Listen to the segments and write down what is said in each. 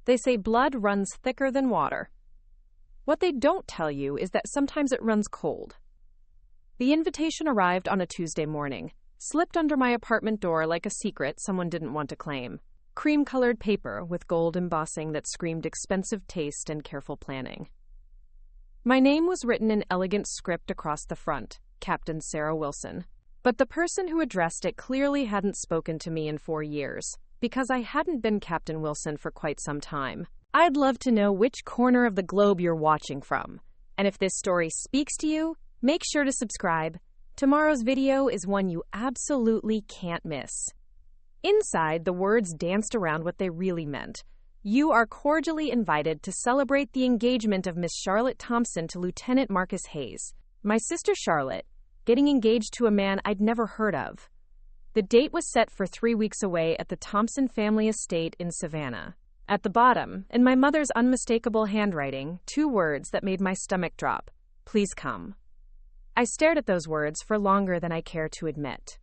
They say blood runs thicker than water. What they don't tell you is that sometimes it runs cold. The invitation arrived on a Tuesday morning, slipped under my apartment door like a secret someone didn't want to claim. Cream-colored paper with gold embossing that screamed expensive taste and careful planning. My name was written in elegant script across the front, Captain Sarah Wilson. But the person who addressed it clearly hadn't spoken to me in 4 years, because I hadn't been Captain Wilson for quite some time. I'd love to know which corner of the globe you're watching from. And if this story speaks to you, make sure to subscribe. Tomorrow's video is one you absolutely can't miss. Inside, the words danced around what they really meant. You are cordially invited to celebrate the engagement of Miss Charlotte Thompson to Lieutenant Marcus Hayes, my sister Charlotte, getting engaged to a man I'd never heard of. The date was set for 3 weeks away at the Thompson family estate in Savannah. At the bottom, in my mother's unmistakable handwriting, 2 words that made my stomach drop. Please come. I stared at those words for longer than I care to admit.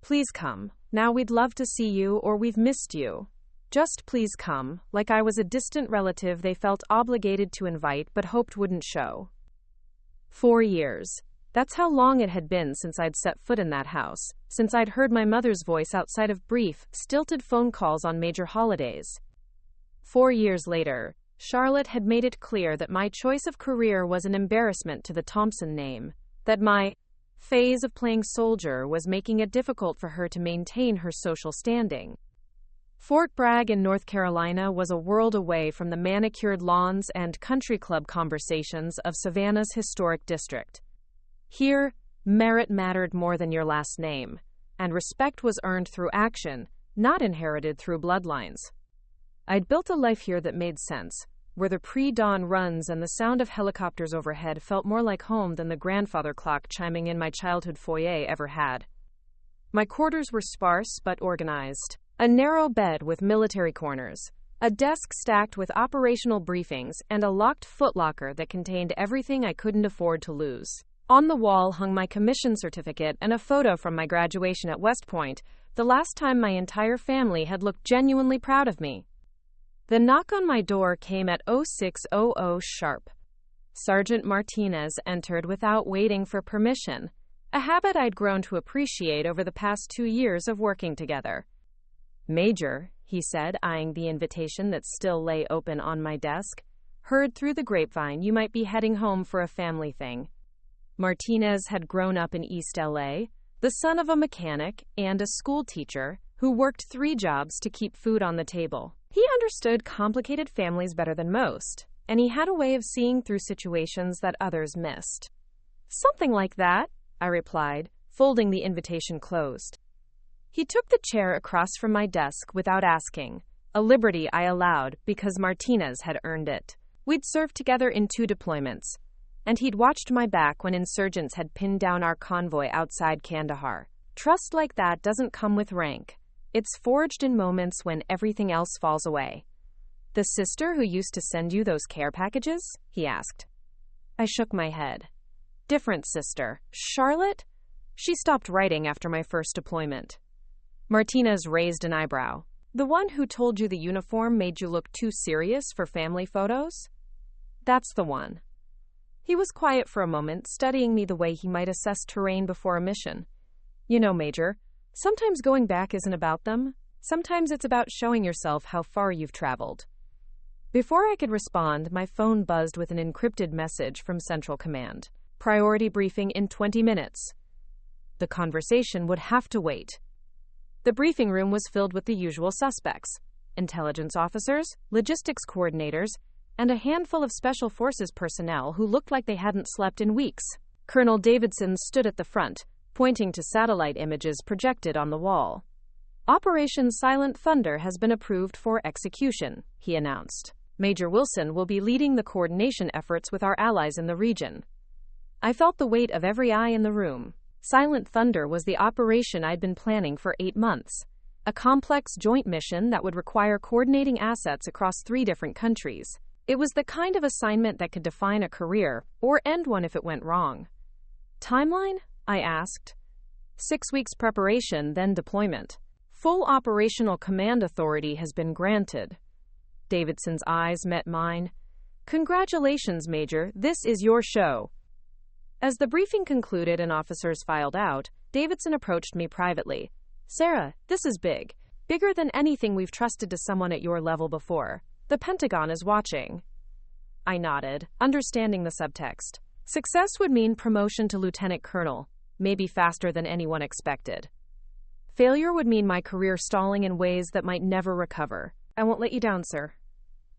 Please come. Now we'd love to see you, or we've missed you. Just please come, like I was a distant relative they felt obligated to invite but hoped wouldn't show. 4 years. That's how long it had been since I'd set foot in that house, since I'd heard my mother's voice outside of brief, stilted phone calls on major holidays. 4 years later, Charlotte had made it clear that my choice of career was an embarrassment to the Thompson name, that my phase of playing soldier was making it difficult for her to maintain her social standing. Fort Bragg in North Carolina was a world away from the manicured lawns and country club conversations of Savannah's historic district. Here, merit mattered more than your last name, and respect was earned through action, not inherited through bloodlines. I'd built a life here that made sense, where the pre-dawn runs and the sound of helicopters overhead felt more like home than the grandfather clock chiming in my childhood foyer ever had. My quarters were sparse but organized. A narrow bed with military corners, a desk stacked with operational briefings, and a locked footlocker that contained everything I couldn't afford to lose. On the wall hung my commission certificate and a photo from my graduation at West Point, the last time my entire family had looked genuinely proud of me. The knock on my door came at 0600 sharp. Sergeant Martinez entered without waiting for permission, a habit I'd grown to appreciate over the past 2 years of working together. Major, he said, eyeing the invitation that still lay open on my desk. Heard through the grapevine you might be heading home for a family thing. Martinez had grown up in East LA, the son of a mechanic and a school teacher who worked 3 jobs to keep food on the table. He understood complicated families better than most, and he had a way of seeing through situations that others missed. Something like that, I replied, folding the invitation closed. He took the chair across from my desk without asking, a liberty I allowed because Martinez had earned it. We'd served together in 2 deployments, and he'd watched my back when insurgents had pinned down our convoy outside Kandahar. Trust like that doesn't come with rank. It's forged in moments when everything else falls away. The sister who used to send you those care packages? He asked. I shook my head. Different sister. Charlotte? She stopped writing after my first deployment. Martinez raised an eyebrow. The one who told you the uniform made you look too serious for family photos? That's the one. He was quiet for a moment, studying me the way he might assess terrain before a mission. You know, Major, sometimes going back isn't about them. Sometimes it's about showing yourself how far you've traveled. Before I could respond, my phone buzzed with an encrypted message from Central Command. Priority briefing in 20 minutes. The conversation would have to wait. The briefing room was filled with the usual suspects: intelligence officers, logistics coordinators, and a handful of Special Forces personnel who looked like they hadn't slept in weeks. Colonel Davidson stood at the front, pointing to satellite images projected on the wall. Operation Silent Thunder has been approved for execution, he announced. Major Wilson will be leading the coordination efforts with our allies in the region. I felt the weight of every eye in the room. Silent Thunder was the operation I'd been planning for 8 months, a complex joint mission that would require coordinating assets across 3 different countries. It was the kind of assignment that could define a career, or end one if it went wrong. Timeline? I asked. 6 weeks preparation, then deployment. Full operational command authority has been granted. Davidson's eyes met mine. "Congratulations, Major. This is your show." As the briefing concluded and officers filed out, Davidson approached me privately. "Sarah, this is big. Bigger than anything we've trusted to someone at your level before. The Pentagon is watching." I nodded, understanding the subtext. Success would mean promotion to lieutenant colonel, maybe faster than anyone expected. Failure would mean my career stalling in ways that might never recover. "I won't let you down, sir."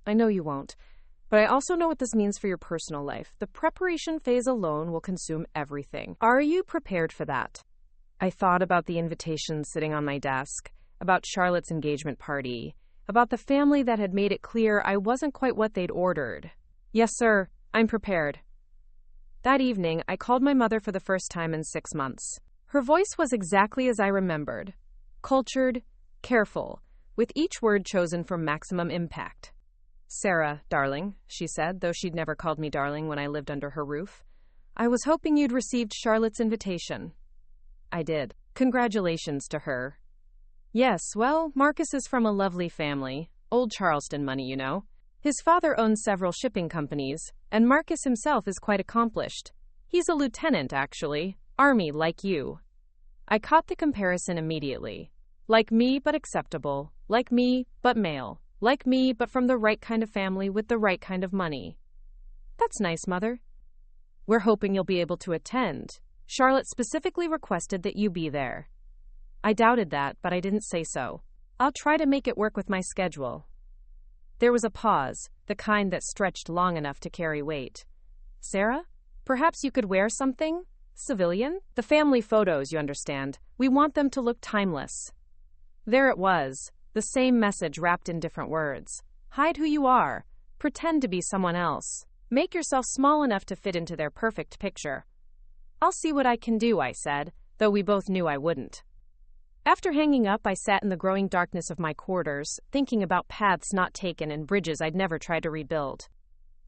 "I know you won't. But I also know what this means for your personal life. The preparation phase alone will consume everything. Are you prepared for that?" I thought about the invitations sitting on my desk, about Charlotte's engagement party, about the family that had made it clear I wasn't quite what they'd ordered. "Yes, sir, I'm prepared." That evening, I called my mother for the first time in 6 months. Her voice was exactly as I remembered. Cultured, careful, with each word chosen for maximum impact. "Sarah, darling," she said, though she'd never called me darling when I lived under her roof, "I was hoping you'd received Charlotte's invitation." I did. Congratulations to her. "Yes, well, Marcus is from a lovely family. Old Charleston money, you know. His father owns several shipping companies, and Marcus himself is quite accomplished. He's a lieutenant, actually. Army, like you." I caught the comparison immediately. Like me, but acceptable. Like me, but male. Like me, but from the right kind of family with the right kind of money. "That's nice, Mother." "We're hoping you'll be able to attend. Charlotte specifically requested that you be there." I doubted that, but I didn't say so. "I'll try to make it work with my schedule." There was a pause, the kind that stretched long enough to carry weight. "Sarah, perhaps you could wear something? Civilian? The family photos, you understand. We want them to look timeless." There it was. The same message wrapped in different words. Hide who you are. Pretend to be someone else. Make yourself small enough to fit into their perfect picture. "I'll see what I can do," I said, though we both knew I wouldn't. After hanging up, I sat in the growing darkness of my quarters, thinking about paths not taken and bridges I'd never tried to rebuild.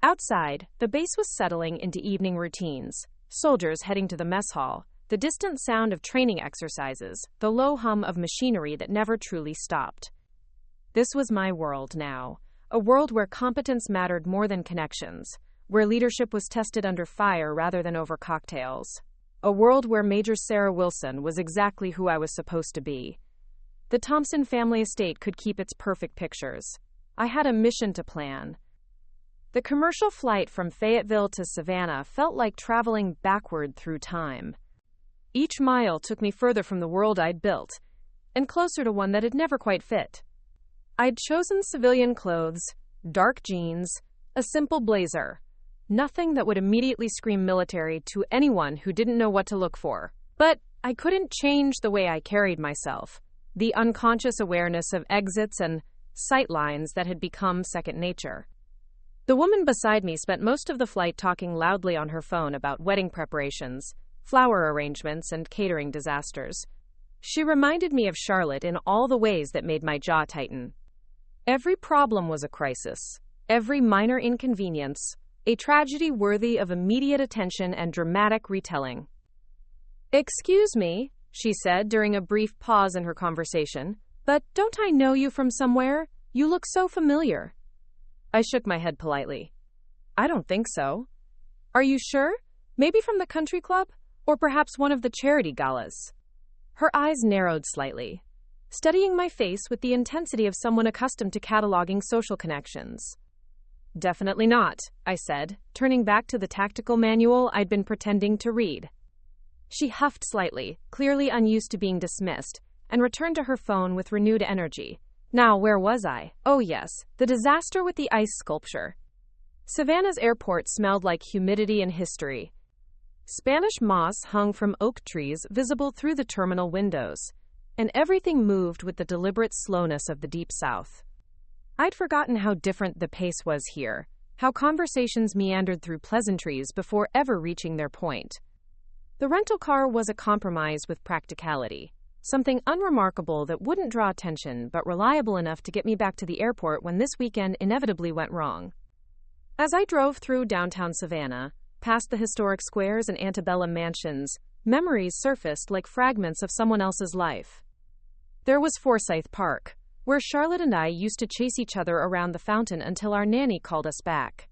Outside, the base was settling into evening routines. Soldiers heading to the mess hall, the distant sound of training exercises, the low hum of machinery that never truly stopped. This was my world now, a world where competence mattered more than connections, where leadership was tested under fire rather than over cocktails. A world where Major Sarah Wilson was exactly who I was supposed to be. The Thompson family estate could keep its perfect pictures. I had a mission to plan. The commercial flight from Fayetteville to Savannah felt like traveling backward through time. Each mile took me further from the world I'd built, and closer to one that had never quite fit. I'd chosen civilian clothes, dark jeans, a simple blazer. Nothing that would immediately scream military to anyone who didn't know what to look for. But I couldn't change the way I carried myself, the unconscious awareness of exits and sight lines that had become second nature. The woman beside me spent most of the flight talking loudly on her phone about wedding preparations, flower arrangements, and catering disasters. She reminded me of Charlotte in all the ways that made my jaw tighten. Every problem was a crisis. Every minor inconvenience, a tragedy worthy of immediate attention and dramatic retelling. "Excuse me," she said during a brief pause in her conversation, "but don't I know you from somewhere? You look so familiar." I shook my head politely. "I don't think so." "Are you sure? Maybe from the country club? Or perhaps one of the charity galas?" Her eyes narrowed slightly, studying my face with the intensity of someone accustomed to cataloging social connections. "Definitely not," I said, turning back to the tactical manual I'd been pretending to read. She huffed slightly, clearly unused to being dismissed, and returned to her phone with renewed energy. Now, where was I? Oh yes, the disaster with the ice sculpture. Savannah's airport smelled like humidity and history. Spanish moss hung from oak trees visible through the terminal windows, and everything moved with the deliberate slowness of the Deep South. I'd forgotten how different the pace was here, how conversations meandered through pleasantries before ever reaching their point. The rental car was a compromise with practicality, something unremarkable that wouldn't draw attention but reliable enough to get me back to the airport when this weekend inevitably went wrong. As I drove through downtown Savannah, past the historic squares and antebellum mansions, memories surfaced like fragments of someone else's life. There was Forsyth Park, where Charlotte and I used to chase each other around the fountain until our nanny called us back.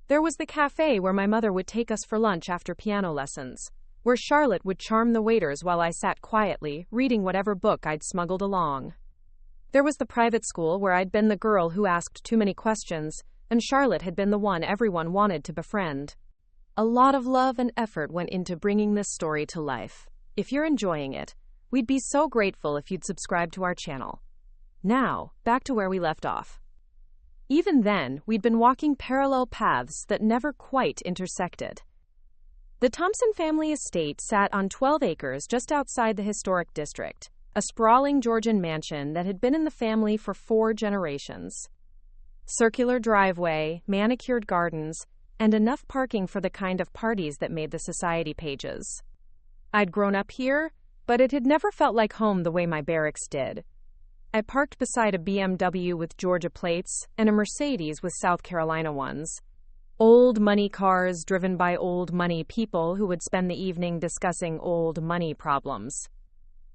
There was the cafe where my mother would take us for lunch after piano lessons, where Charlotte would charm the waiters while I sat quietly, reading whatever book I'd smuggled along. There was the private school where I'd been the girl who asked too many questions, and Charlotte had been the one everyone wanted to befriend. A lot of love and effort went into bringing this story to life. If you're enjoying it, we'd be so grateful if you'd subscribe to our channel. Now, back to where we left off. Even then, we'd been walking parallel paths that never quite intersected. The Thompson family estate sat on 12 acres just outside the historic district, a sprawling Georgian mansion that had been in the family for 4 generations. Circular driveway, manicured gardens, and enough parking for the kind of parties that made the society pages. I'd grown up here, but it had never felt like home the way my barracks did. I parked beside a BMW with Georgia plates and a Mercedes with South Carolina ones. Old money cars driven by old money people who would spend the evening discussing old money problems.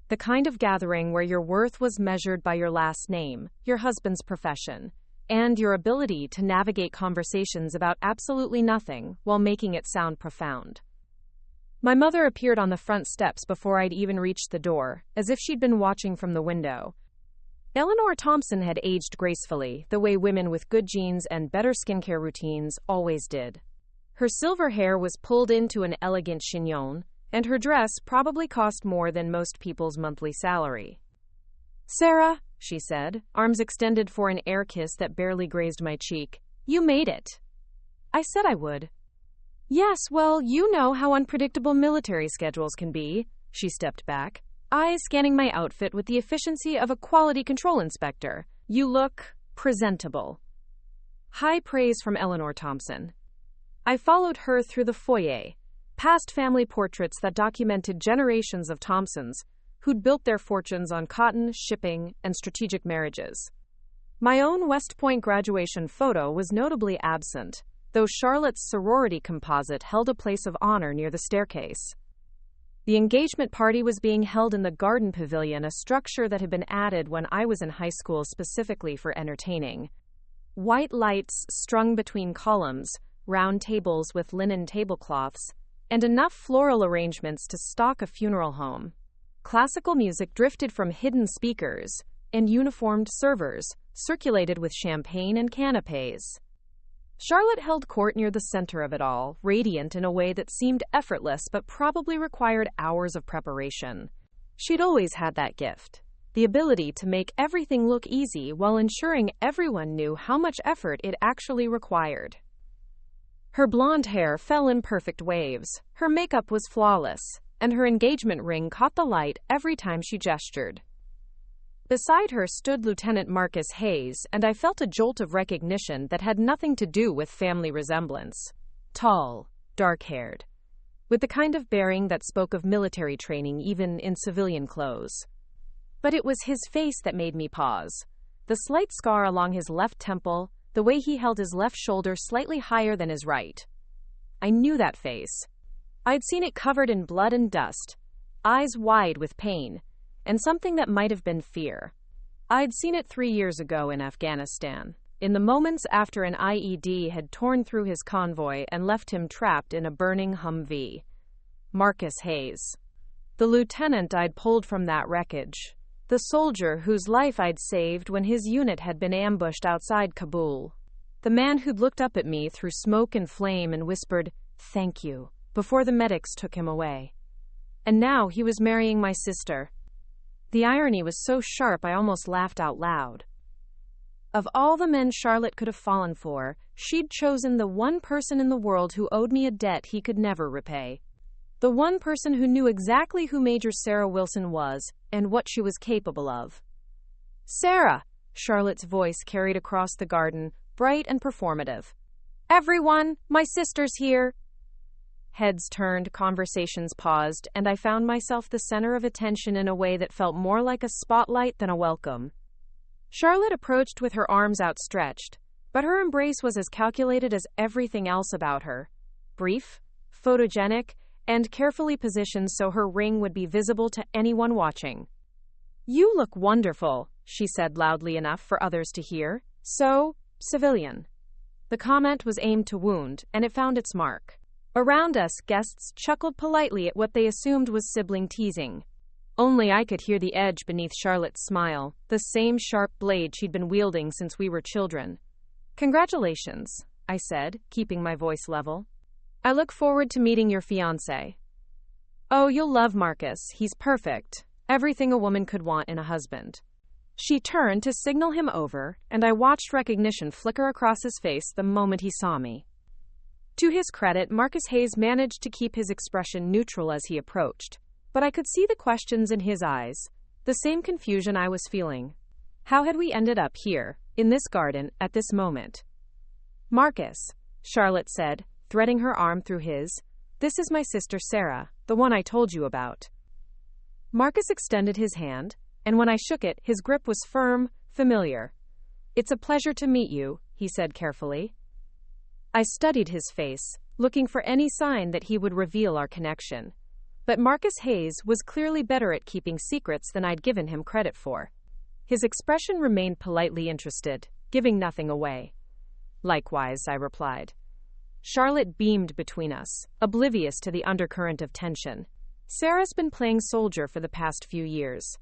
The kind of gathering where your worth was measured by your last name, your husband's profession, and your ability to navigate conversations about absolutely nothing while making it sound profound. My mother appeared on the front steps before I'd even reached the door, as if she'd been watching from the window. Eleanor Thompson had aged gracefully, the way women with good genes and better skincare routines always did. Her silver hair was pulled into an elegant chignon, and her dress probably cost more than most people's monthly salary. "Sarah," she said, arms extended for an air kiss that barely grazed my cheek, "you made it." I said I would. "Yes, well, you know how unpredictable military schedules can be." She stepped back, eyes scanning my outfit with the efficiency of a quality control inspector. "You look presentable." High praise from Eleanor Thompson. I followed her through the foyer, past family portraits that documented generations of Thompsons who'd built their fortunes on cotton, shipping, and strategic marriages. My own West Point graduation photo was notably absent, though Charlotte's sorority composite held a place of honor near the staircase. The engagement party was being held in the garden pavilion, a structure that had been added when I was in high school specifically for entertaining. White lights strung between columns, round tables with linen tablecloths, and enough floral arrangements to stock a funeral home. Classical music drifted from hidden speakers, and uniformed servers circulated with champagne and canapes. Charlotte held court near the center of it all, radiant in a way that seemed effortless but probably required hours of preparation. She'd always had that gift, the ability to make everything look easy while ensuring everyone knew how much effort it actually required. Her blonde hair fell in perfect waves, her makeup was flawless, and her engagement ring caught the light every time she gestured. Beside her stood Lieutenant Marcus Hayes, and I felt a jolt of recognition that had nothing to do with family resemblance. Tall, dark-haired, with the kind of bearing that spoke of military training even in civilian clothes. But it was his face that made me pause. The slight scar along his left temple, the way he held his left shoulder slightly higher than his right. I knew that face. I'd seen it covered in blood and dust, eyes wide with pain, and something that might have been fear. I'd seen it 3 years ago in Afghanistan, in the moments after an IED had torn through his convoy and left him trapped in a burning Humvee. Marcus Hayes. The lieutenant I'd pulled from that wreckage. The soldier whose life I'd saved when his unit had been ambushed outside Kabul. The man who'd looked up at me through smoke and flame and whispered, "Thank you," before the medics took him away. And now he was marrying my sister. The irony was so sharp I almost laughed out loud. Of all the men Charlotte could have fallen for, she'd chosen the one person in the world who owed me a debt he could never repay. The one person who knew exactly who Major Sarah Wilson was and what she was capable of. "Sarah," Charlotte's voice carried across the garden, bright and performative. "Everyone, my sister's here." Heads turned, conversations paused, and I found myself the center of attention in a way that felt more like a spotlight than a welcome. Charlotte approached with her arms outstretched, but her embrace was as calculated as everything else about her. Brief, photogenic, and carefully positioned so her ring would be visible to anyone watching. "You look wonderful," she said loudly enough for others to hear. So, civilian. The comment was aimed to wound, and it found its mark. Around us, guests chuckled politely at what they assumed was sibling teasing. Only I could hear the edge beneath Charlotte's smile, the same sharp blade she'd been wielding since we were children. Congratulations, I said, keeping my voice level. I look forward to meeting your fiancé. Oh, you'll love Marcus. He's perfect. Everything a woman could want in a husband. She turned to signal him over, and I watched recognition flicker across his face the moment he saw me. To his credit, Marcus Hayes managed to keep his expression neutral as he approached. But I could see the questions in his eyes, the same confusion I was feeling. How had we ended up here, in this garden, at this moment? Marcus, Charlotte said, threading her arm through his, this is my sister Sarah, the one I told you about. Marcus extended his hand, and when I shook it, his grip was firm, familiar. It's a pleasure to meet you, he said carefully. I studied his face, looking for any sign that he would reveal our connection. But Marcus Hayes was clearly better at keeping secrets than I'd given him credit for. His expression remained politely interested, giving nothing away. Likewise, I replied. Charlotte beamed between us, oblivious to the undercurrent of tension. Sarah's been playing soldier for the past few years.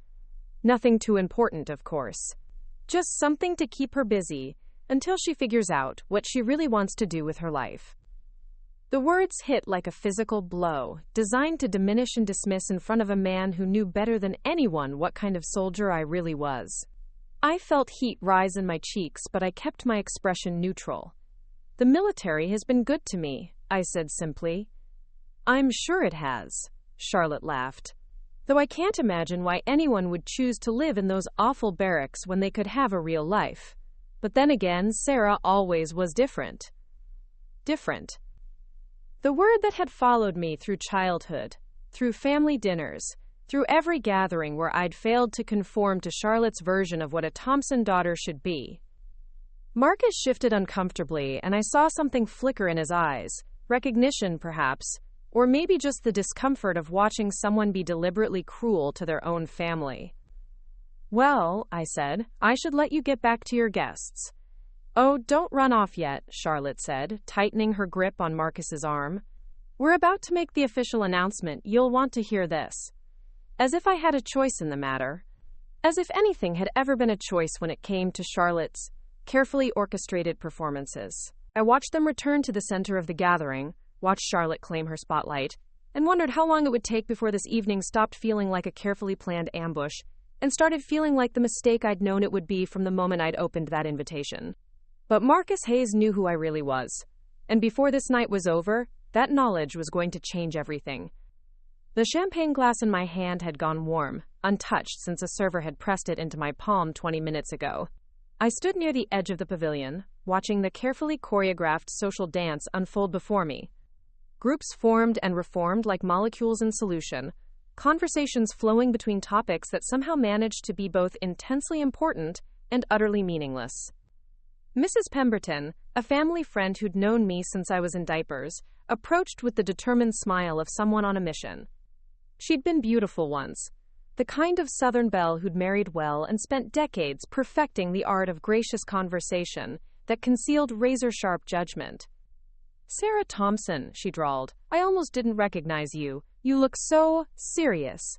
Nothing too important, of course. Just something to keep her busy until she figures out what she really wants to do with her life. The words hit like a physical blow, designed to diminish and dismiss in front of a man who knew better than anyone what kind of soldier I really was. I felt heat rise in my cheeks, but I kept my expression neutral. The military has been good to me, I said simply. I'm sure it has, Charlotte laughed. Though I can't imagine why anyone would choose to live in those awful barracks when they could have a real life. But then again, Sarah always was different. Different. The word that had followed me through childhood, through family dinners, through every gathering where I'd failed to conform to Charlotte's version of what a Thompson daughter should be. Marcus shifted uncomfortably, and I saw something flicker in his eyes, recognition perhaps, or maybe just the discomfort of watching someone be deliberately cruel to their own family. Well, I said, I should let you get back to your guests. Oh, don't run off yet, Charlotte said, tightening her grip on Marcus's arm. We're about to make the official announcement. You'll want to hear this. As if I had a choice in the matter. As if anything had ever been a choice when it came to Charlotte's carefully orchestrated performances. I watched them return to the center of the gathering, watched Charlotte claim her spotlight, and wondered how long it would take before this evening stopped feeling like a carefully planned ambush and started feeling like the mistake I'd known it would be from the moment I'd opened that invitation. But Marcus Hayes knew who I really was, and before this night was over, that knowledge was going to change everything. The champagne glass in my hand had gone warm, untouched since a server had pressed it into my palm 20 minutes ago. I stood near the edge of the pavilion, watching the carefully choreographed social dance unfold before me. Groups formed and reformed like molecules in solution, conversations flowing between topics that somehow managed to be both intensely important and utterly meaningless. Mrs. Pemberton, a family friend who'd known me since I was in diapers, approached with the determined smile of someone on a mission. She'd been beautiful once, the kind of Southern belle who'd married well and spent decades perfecting the art of gracious conversation that concealed razor-sharp judgment. Sarah Thompson, she drawled, I almost didn't recognize you. You look so serious.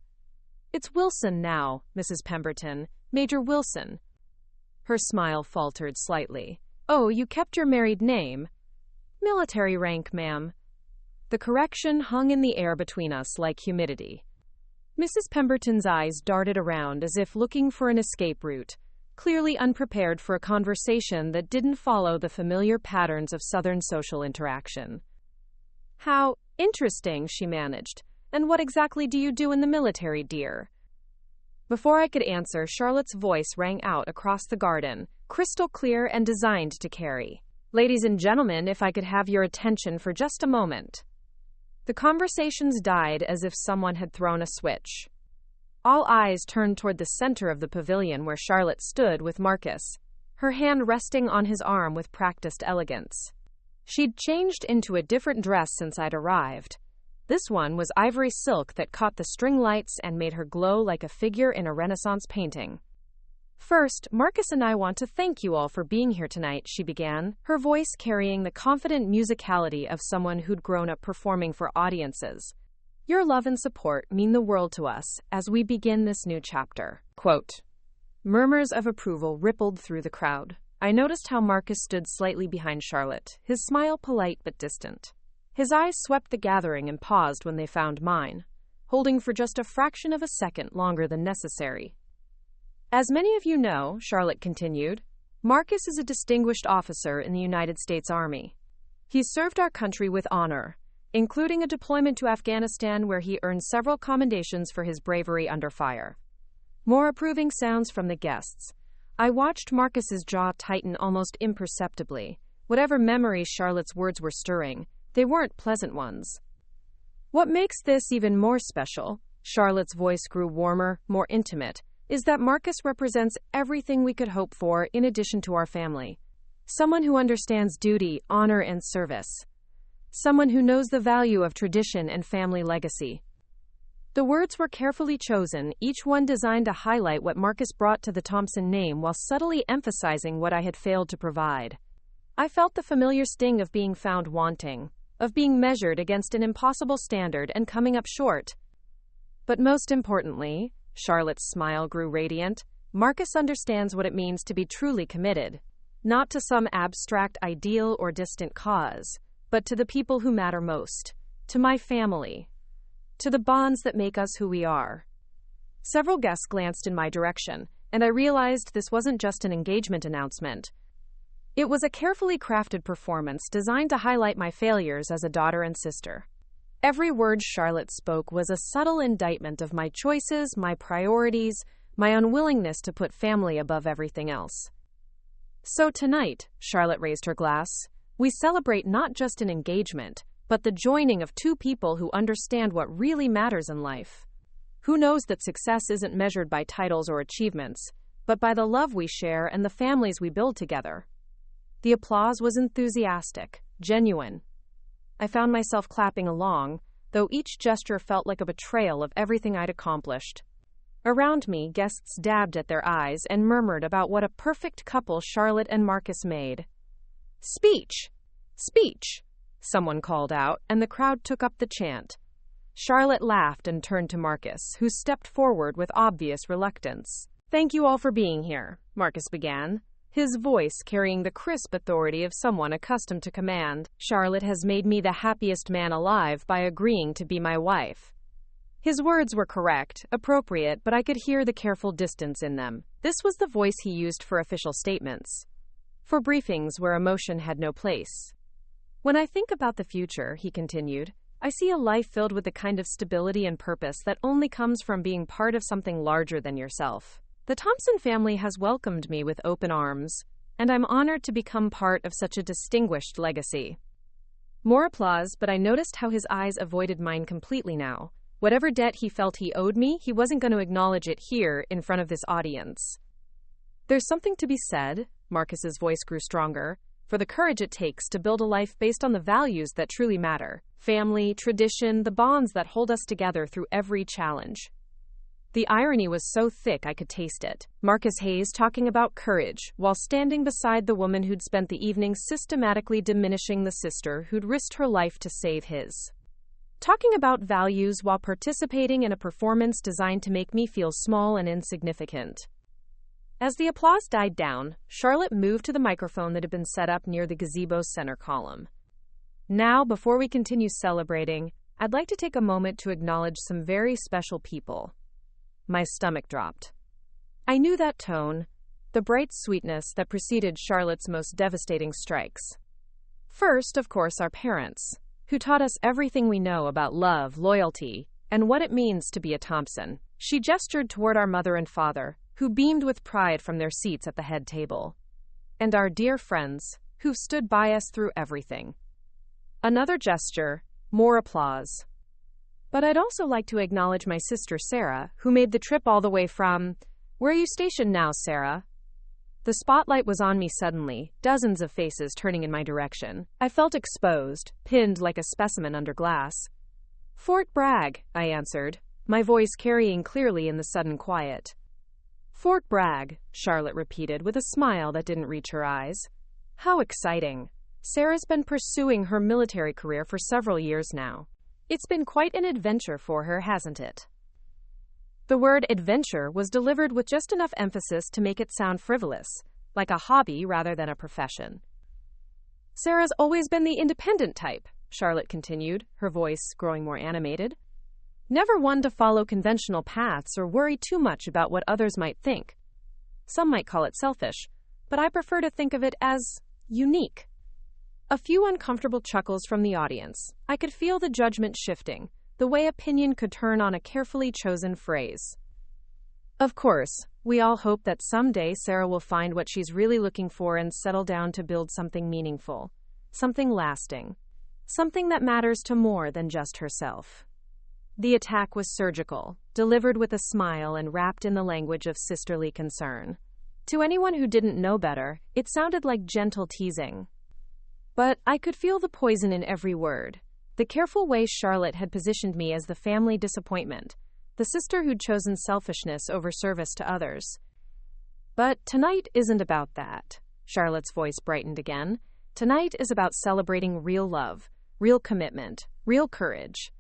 It's Wilson now, Mrs. Pemberton, Major Wilson. Her smile faltered slightly. Oh, you kept your married name. Military rank, ma'am. The correction hung in the air between us like humidity. Mrs. Pemberton's eyes darted around as if looking for an escape route, clearly unprepared for a conversation that didn't follow the familiar patterns of Southern social interaction. How interesting, she managed. And what exactly do you do in the military, dear? Before I could answer, Charlotte's voice rang out across the garden, crystal clear and designed to carry. Ladies and gentlemen, if I could have your attention for just a moment. The conversations died as if someone had thrown a switch. All eyes turned toward the center of the pavilion where Charlotte stood with Marcus, her hand resting on his arm with practiced elegance. She'd changed into a different dress since I'd arrived. This one was ivory silk that caught the string lights and made her glow like a figure in a Renaissance painting. "First, Marcus and I want to thank you all for being here tonight," she began, her voice carrying the confident musicality of someone who'd grown up performing for audiences. "Your love and support mean the world to us as we begin this new chapter." Quote. Murmurs of approval rippled through the crowd. I noticed how Marcus stood slightly behind Charlotte, his smile polite but distant. His eyes swept the gathering and paused when they found mine, holding for just a fraction of a second longer than necessary. "As many of you know," Charlotte continued, "Marcus is a distinguished officer in the United States Army. He's served our country with honor, including a deployment to Afghanistan where he earned several commendations for his bravery under fire." More approving sounds from the guests. I watched Marcus's jaw tighten almost imperceptibly. Whatever memories Charlotte's words were stirring, they weren't pleasant ones. "What makes this even more special," Charlotte's voice grew warmer, more intimate, "is that Marcus represents everything we could hope for in addition to our family. Someone who understands duty, honor, and service. Someone who knows the value of tradition and family legacy." The words were carefully chosen, each one designed to highlight what Marcus brought to the Thompson name while subtly emphasizing what I had failed to provide. I felt the familiar sting of being found wanting, of being measured against an impossible standard and coming up short. But most importantly, Charlotte's smile grew radiant, Marcus understands what it means to be truly committed, not to some abstract ideal or distant cause, but to the people who matter most, to my family, to the bonds that make us who we are. Several guests glanced in my direction, and I realized this wasn't just an engagement announcement. It was a carefully crafted performance designed to highlight my failures as a daughter and sister. Every word Charlotte spoke was a subtle indictment of my choices, my priorities, my unwillingness to put family above everything else. "So tonight," Charlotte raised her glass, "we celebrate not just an engagement, but the joining of two people who understand what really matters in life. Who knows that success isn't measured by titles or achievements, but by the love we share and the families we build together." The applause was enthusiastic, genuine. I found myself clapping along, though each gesture felt like a betrayal of everything I'd accomplished. Around me, guests dabbed at their eyes and murmured about what a perfect couple Charlotte and Marcus made. "Speech! Speech!" someone called out, and the crowd took up the chant. Charlotte laughed and turned to Marcus, who stepped forward with obvious reluctance. "Thank you all for being here," Marcus began, his voice carrying the crisp authority of someone accustomed to command. "Charlotte has made me the happiest man alive by agreeing to be my wife." His words were correct, appropriate, but I could hear the careful distance in them. This was the voice he used for official statements, for briefings where emotion had no place. "When I think about the future," he continued, "I see a life filled with the kind of stability and purpose that only comes from being part of something larger than yourself. The Thompson family has welcomed me with open arms, and I'm honored to become part of such a distinguished legacy." More applause, but I noticed how his eyes avoided mine completely now. Whatever debt he felt he owed me, he wasn't going to acknowledge it here in front of this audience. "There's something to be said," Marcus's voice grew stronger, "for the courage it takes to build a life based on the values that truly matter. Family, tradition, the bonds that hold us together through every challenge." The irony was so thick I could taste it. Marcus Hayes talking about courage, while standing beside the woman who'd spent the evening systematically diminishing the sister who'd risked her life to save his. Talking about values while participating in a performance designed to make me feel small and insignificant. As the applause died down, Charlotte moved to the microphone that had been set up near the gazebo's center column. "Now, before we continue celebrating, I'd like to take a moment to acknowledge some very special people." My stomach dropped. I knew that tone, the bright sweetness that preceded Charlotte's most devastating strikes. First, of course, our parents, who taught us everything we know about love, loyalty, and what it means to be a Thompson. She gestured toward our mother and father, who beamed with pride from their seats at the head table. And our dear friends, who've stood by us through everything. Another gesture, more applause. But I'd also like to acknowledge my sister Sarah, who made the trip all the way from... Where are you stationed now, Sarah? The spotlight was on me suddenly, dozens of faces turning in my direction. I felt exposed, pinned like a specimen under glass. "Fort Bragg," I answered, my voice carrying clearly in the sudden quiet. Fort Bragg, Charlotte repeated with a smile that didn't reach her eyes. How exciting. Sarah's been pursuing her military career for several years now. It's been quite an adventure for her, hasn't it? The word adventure was delivered with just enough emphasis to make it sound frivolous, like a hobby rather than a profession. Sarah's always been the independent type, Charlotte continued, her voice growing more animated. Never one to follow conventional paths or worry too much about what others might think. Some might call it selfish, but I prefer to think of it as unique. A few uncomfortable chuckles from the audience. I could feel the judgment shifting, the way opinion could turn on a carefully chosen phrase. Of course, we all hope that someday Sarah will find what she's really looking for and settle down to build something meaningful, something lasting, something that matters to more than just herself. The attack was surgical, delivered with a smile and wrapped in the language of sisterly concern. To anyone who didn't know better, it sounded like gentle teasing. But I could feel the poison in every word. The careful way Charlotte had positioned me as the family disappointment, the sister who'd chosen selfishness over service to others. But tonight isn't about that. Charlotte's voice brightened again. Tonight is about celebrating real love, real commitment, real courage.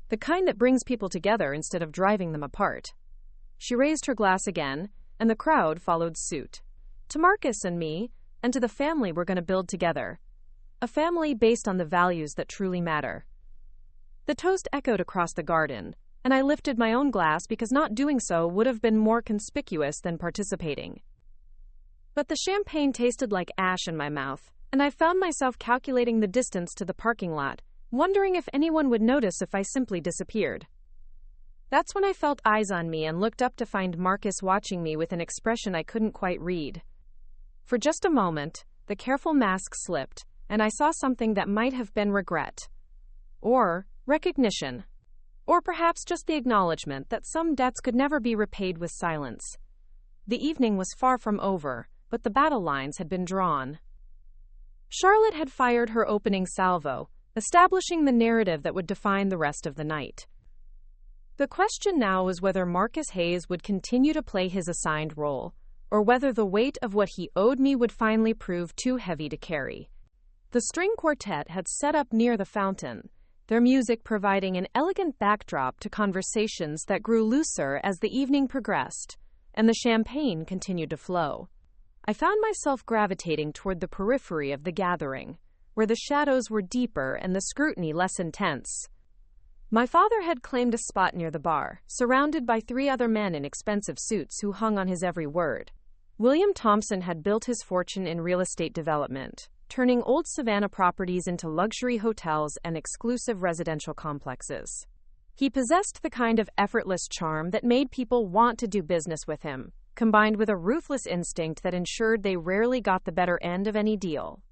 The kind that brings people together instead of driving them apart. She raised her glass again, and the crowd followed suit. To Marcus and me, and to the family we're going to build together. A family based on the values that truly matter. The toast echoed across the garden, and I lifted my own glass because not doing so would have been more conspicuous than participating. But the champagne tasted like ash in my mouth, and I found myself calculating the distance to the parking lot, wondering if anyone would notice if I simply disappeared. That's when I felt eyes on me and looked up to find Marcus watching me with an expression I couldn't quite read. For just a moment, the careful mask slipped, and I saw something that might have been regret. Or recognition. Or perhaps just the acknowledgement that some debts could never be repaid with silence. The evening was far from over, but the battle lines had been drawn. Charlotte had fired her opening salvo, establishing the narrative that would define the rest of the night. The question now was whether Marcus Hayes would continue to play his assigned role, or whether the weight of what he owed me would finally prove too heavy to carry. The string quartet had set up near the fountain, their music providing an elegant backdrop to conversations that grew looser as the evening progressed, and the champagne continued to flow. I found myself gravitating toward the periphery of the gathering, where the shadows were deeper and the scrutiny less intense. My father had claimed a spot near the bar, surrounded by 3 other men in expensive suits who hung on his every word. William Thompson had built his fortune in real estate development, turning old Savannah properties into luxury hotels and exclusive residential complexes. He possessed the kind of effortless charm that made people want to do business with him, combined with a ruthless instinct that ensured they rarely got the better end of any deal.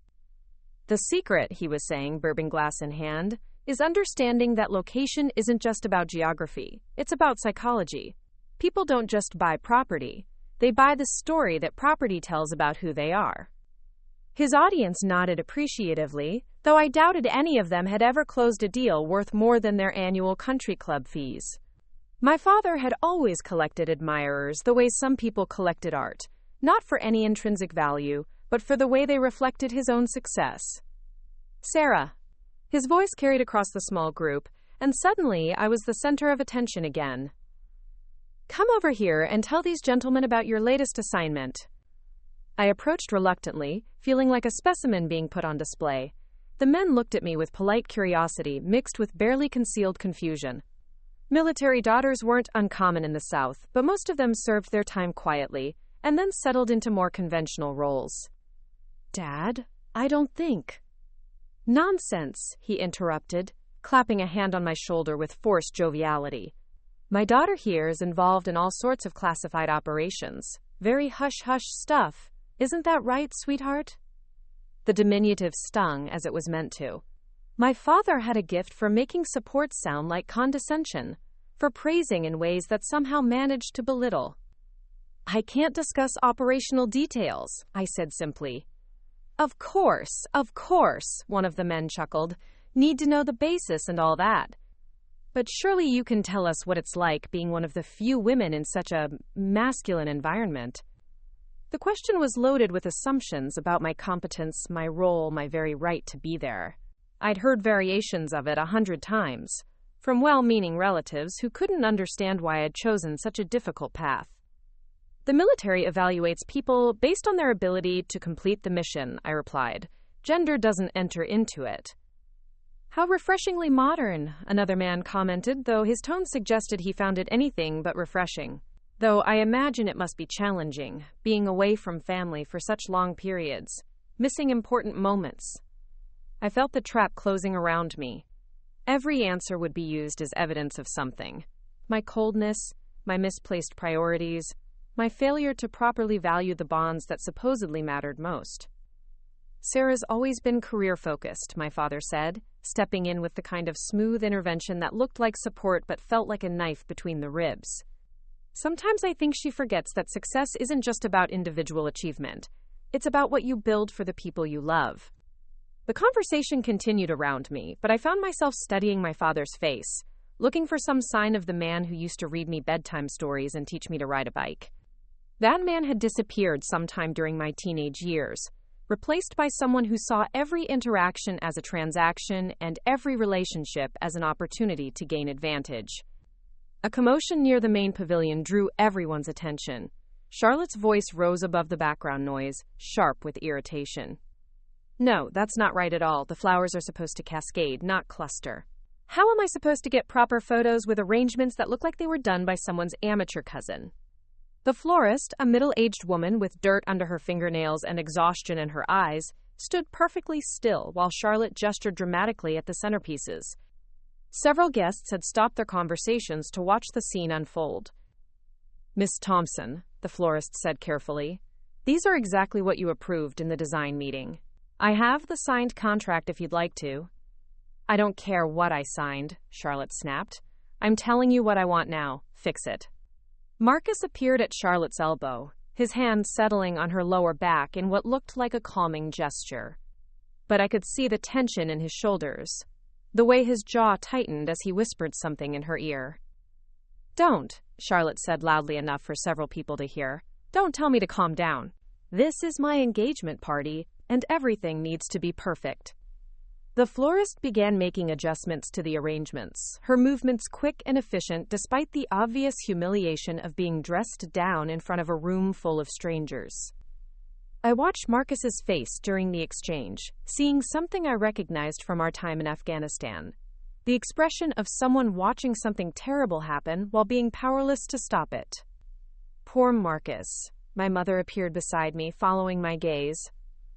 The secret, he was saying, bourbon glass in hand, is understanding that location isn't just about geography, it's about psychology. People don't just buy property, they buy the story that property tells about who they are. His audience nodded appreciatively, though I doubted any of them had ever closed a deal worth more than their annual country club fees. My father had always collected admirers the way some people collected art, not for any intrinsic value, but for the way they reflected his own success. Sarah. His voice carried across the small group, and suddenly I was the center of attention again. Come over here and tell these gentlemen about your latest assignment. I approached reluctantly, feeling like a specimen being put on display. The men looked at me with polite curiosity mixed with barely concealed confusion. Military daughters weren't uncommon in the South, but most of them served their time quietly, and then settled into more conventional roles. Dad, I don't think. Nonsense, he interrupted, clapping a hand on my shoulder with forced joviality. My daughter here is involved in all sorts of classified operations. Very hush-hush stuff. Isn't that right, sweetheart? The diminutive stung as it was meant to. My father had a gift for making support sound like condescension, for praising in ways that somehow managed to belittle. I can't discuss operational details, I said simply. Of course, one of the men chuckled. Need to know the basis and all that. But surely you can tell us what it's like being one of the few women in such a masculine environment. The question was loaded with assumptions about my competence, my role, my very right to be there. I'd heard variations of it 100 times, from well-meaning relatives who couldn't understand why I'd chosen such a difficult path. The military evaluates people based on their ability to complete the mission, I replied. Gender doesn't enter into it. How refreshingly modern, another man commented, though his tone suggested he found it anything but refreshing. Though I imagine it must be challenging, being away from family for such long periods, missing important moments. I felt the trap closing around me. Every answer would be used as evidence of something. My coldness, my misplaced priorities, my failure to properly value the bonds that supposedly mattered most. Sarah's always been career-focused, my father said, stepping in with the kind of smooth intervention that looked like support but felt like a knife between the ribs. Sometimes I think she forgets that success isn't just about individual achievement. It's about what you build for the people you love. The conversation continued around me, but I found myself studying my father's face, looking for some sign of the man who used to read me bedtime stories and teach me to ride a bike. That man had disappeared sometime during my teenage years, replaced by someone who saw every interaction as a transaction and every relationship as an opportunity to gain advantage. A commotion near the main pavilion drew everyone's attention. Charlotte's voice rose above the background noise, sharp with irritation. No, that's not right at all. The flowers are supposed to cascade, not cluster. How am I supposed to get proper photos with arrangements that look like they were done by someone's amateur cousin? The florist, a middle-aged woman with dirt under her fingernails and exhaustion in her eyes, stood perfectly still while Charlotte gestured dramatically at the centerpieces. Several guests had stopped their conversations to watch the scene unfold. Miss Thompson, the florist said carefully, these are exactly what you approved in the design meeting. I have the signed contract if you'd like to. I don't care what I signed, Charlotte snapped. I'm telling you what I want now. Fix it. Marcus appeared at Charlotte's elbow, his hand settling on her lower back in what looked like a calming gesture. But I could see the tension in his shoulders, the way his jaw tightened as he whispered something in her ear. Don't, Charlotte said loudly enough for several people to hear. Don't tell me to calm down. This is my engagement party, and everything needs to be perfect. The florist began making adjustments to the arrangements, her movements quick and efficient despite the obvious humiliation of being dressed down in front of a room full of strangers. I watched Marcus's face during the exchange, seeing something I recognized from our time in Afghanistan. The expression of someone watching something terrible happen while being powerless to stop it. Poor Marcus. My mother appeared beside me, following my gaze.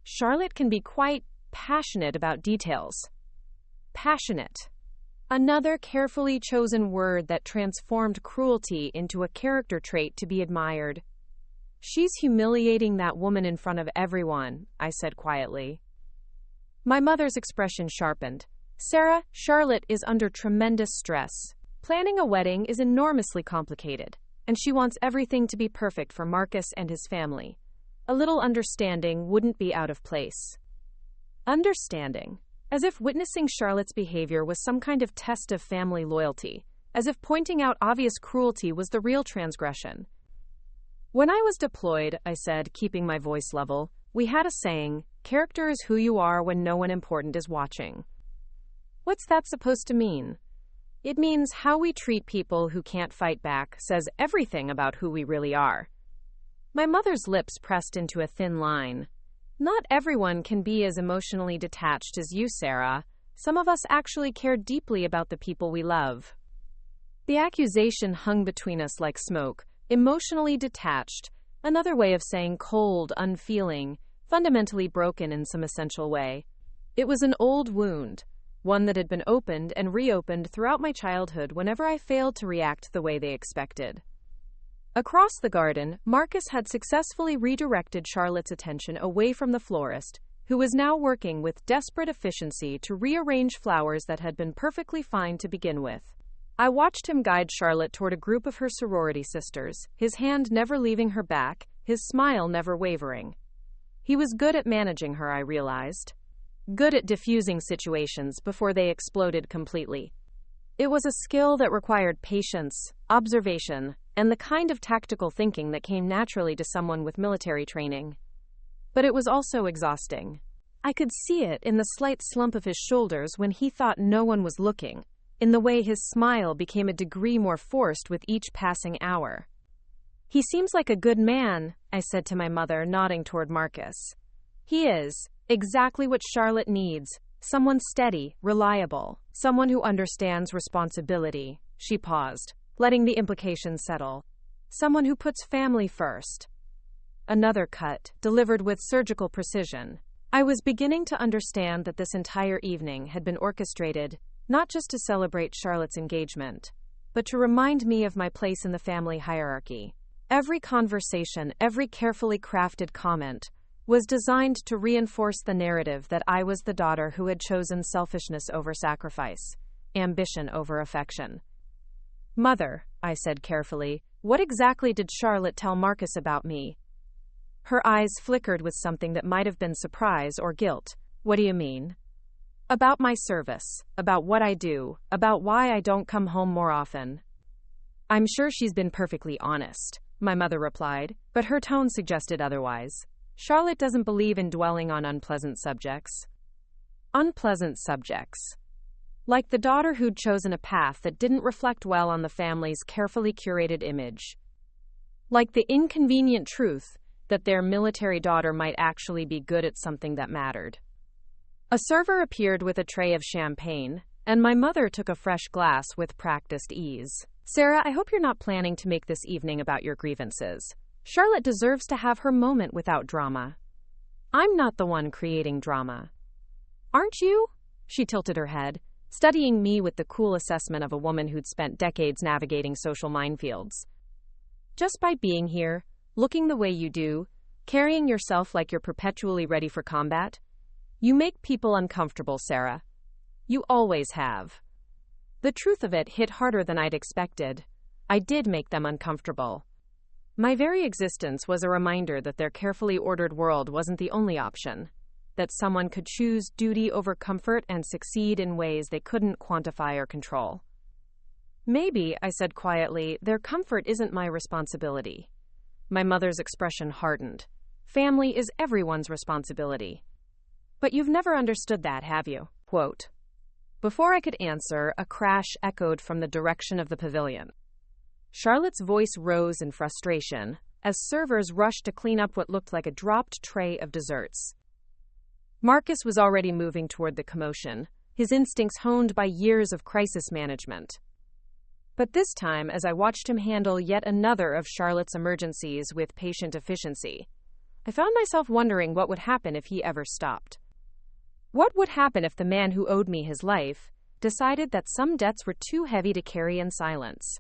Charlotte can be quite passionate about details. Passionate. Another carefully chosen word that transformed cruelty into a character trait to be admired. She's humiliating that woman in front of everyone, I said quietly. My mother's expression sharpened. Sarah, Charlotte is under tremendous stress. Planning a wedding is enormously complicated, and she wants everything to be perfect for Marcus and his family. A little understanding wouldn't be out of place. Understanding, as if witnessing Charlotte's behavior was some kind of test of family loyalty, as if pointing out obvious cruelty was the real transgression. When I was deployed, I said, keeping my voice level, we had a saying, character is who you are when no one important is watching. What's that supposed to mean? It means how we treat people who can't fight back says everything about who we really are. My mother's lips pressed into a thin line. Not everyone can be as emotionally detached as you, Sarah. Some of us actually care deeply about the people we love. The accusation hung between us like smoke, emotionally detached, another way of saying cold, unfeeling, fundamentally broken in some essential way. It was an old wound, one that had been opened and reopened throughout my childhood whenever I failed to react the way they expected. Across the garden, Marcus had successfully redirected Charlotte's attention away from the florist, who was now working with desperate efficiency to rearrange flowers that had been perfectly fine to begin with. I watched him guide Charlotte toward a group of her sorority sisters, his hand never leaving her back, his smile never wavering. He was good at managing her, I realized. Good at diffusing situations before they exploded completely. It was a skill that required patience, observation, and the kind of tactical thinking that came naturally to someone with military training. But it was also exhausting. I could see it in the slight slump of his shoulders when he thought no one was looking, in the way his smile became a degree more forced with each passing hour. "He seems like a good man," I said to my mother, nodding toward Marcus. "He is exactly what Charlotte needs. Someone steady, reliable, someone who understands responsibility." She paused, letting the implication settle. "Someone who puts family first." Another cut, delivered with surgical precision. I was beginning to understand that this entire evening had been orchestrated, not just to celebrate Charlotte's engagement, but to remind me of my place in the family hierarchy. Every conversation, every carefully crafted comment, was designed to reinforce the narrative that I was the daughter who had chosen selfishness over sacrifice, ambition over affection. "Mother," I said carefully, "what exactly did Charlotte tell Marcus about me?" Her eyes flickered with something that might have been surprise or guilt. "What do you mean?" "About my service, about what I do, about why I don't come home more often." "I'm sure she's been perfectly honest," my mother replied, but her tone suggested otherwise. "Charlotte doesn't believe in dwelling on unpleasant subjects." Unpleasant subjects. Like the daughter who'd chosen a path that didn't reflect well on the family's carefully curated image. Like the inconvenient truth that their military daughter might actually be good at something that mattered. A server appeared with a tray of champagne, and my mother took a fresh glass with practiced ease. "Sarah, I hope you're not planning to make this evening about your grievances. Charlotte deserves to have her moment without drama." "I'm not the one creating drama." "Aren't you?" She tilted her head, studying me with the cool assessment of a woman who'd spent decades navigating social minefields. "Just by being here, looking the way you do, carrying yourself like you're perpetually ready for combat, you make people uncomfortable, Sarah. You always have." The truth of it hit harder than I'd expected. I did make them uncomfortable. My very existence was a reminder that their carefully ordered world wasn't the only option, that someone could choose duty over comfort and succeed in ways they couldn't quantify or control. "Maybe," I said quietly, "their comfort isn't my responsibility." My mother's expression hardened. "Family is everyone's responsibility." "But you've never understood that, have you?" Quote. Before I could answer, a crash echoed from the direction of the pavilion. Charlotte's voice rose in frustration as servers rushed to clean up what looked like a dropped tray of desserts. Marcus was already moving toward the commotion, his instincts honed by years of crisis management. But this time, as I watched him handle yet another of Charlotte's emergencies with patient efficiency, I found myself wondering what would happen if he ever stopped. What would happen if the man who owed me his life decided that some debts were too heavy to carry in silence?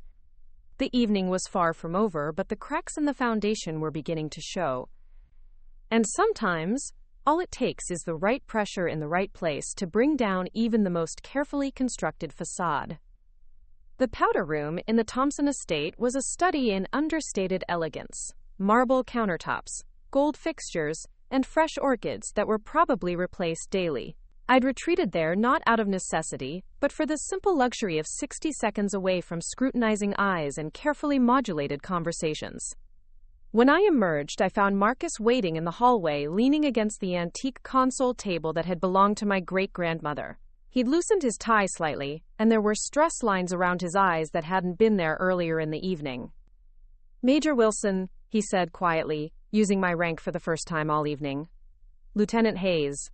The evening was far from over, but the cracks in the foundation were beginning to show. And sometimes, all it takes is the right pressure in the right place to bring down even the most carefully constructed facade. The powder room in the Thompson estate was a study in understated elegance. Marble countertops, gold fixtures, and fresh orchids that were probably replaced daily. I'd retreated there not out of necessity, but for the simple luxury of 60 seconds away from scrutinizing eyes and carefully modulated conversations. When I emerged, I found Marcus waiting in the hallway, leaning against the antique console table that had belonged to my great-grandmother. He'd loosened his tie slightly, and there were stress lines around his eyes that hadn't been there earlier in the evening. "Major Wilson," he said quietly, using my rank for the first time all evening. "Lieutenant Hayes."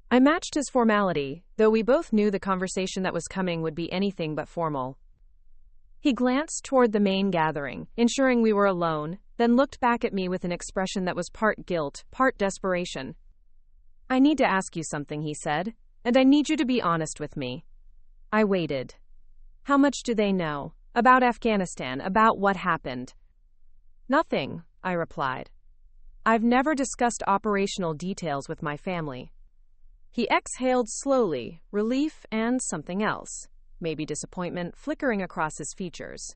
I matched his formality, though we both knew the conversation that was coming would be anything but formal. He glanced toward the main gathering, ensuring we were alone, then looked back at me with an expression that was part guilt, part desperation. "I need to ask you something," he said, "and I need you to be honest with me." I waited. "How much do they know? About Afghanistan, about what happened?" "Nothing," I replied. "I've never discussed operational details with my family." He exhaled slowly, relief and something else, maybe disappointment, flickering across his features.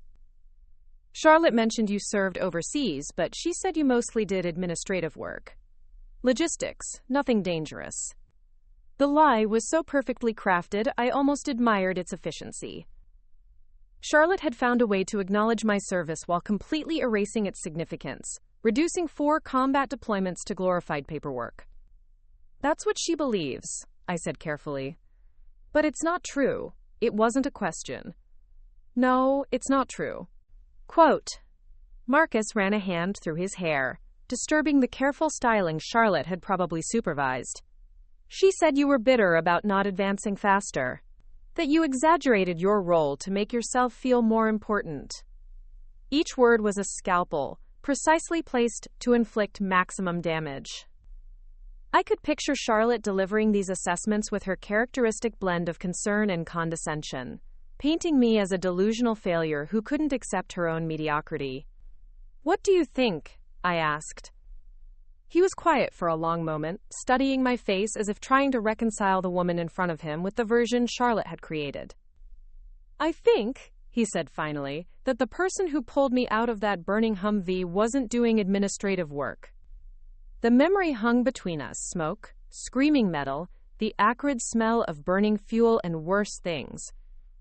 "Charlotte mentioned you served overseas, but she said you mostly did administrative work. Logistics, nothing dangerous." The lie was so perfectly crafted, I almost admired its efficiency. Charlotte had found a way to acknowledge my service while completely erasing its significance, reducing 4 combat deployments to glorified paperwork. That's what she believes, I said carefully. But it's not true. It wasn't a question. No, it's not true. Quote, Marcus ran a hand through his hair, disturbing the careful styling Charlotte had probably supervised. She said you were bitter about not advancing faster, that you exaggerated your role to make yourself feel more important. Each word was a scalpel, precisely placed to inflict maximum damage. I could picture Charlotte delivering these assessments with her characteristic blend of concern and condescension, painting me as a delusional failure who couldn't accept her own mediocrity. What do you think? I asked. He was quiet for a long moment, studying my face as if trying to reconcile the woman in front of him with the version Charlotte had created. I think, he said finally, that the person who pulled me out of that burning Humvee wasn't doing administrative work. The memory hung between us, smoke, screaming metal, the acrid smell of burning fuel and worse things.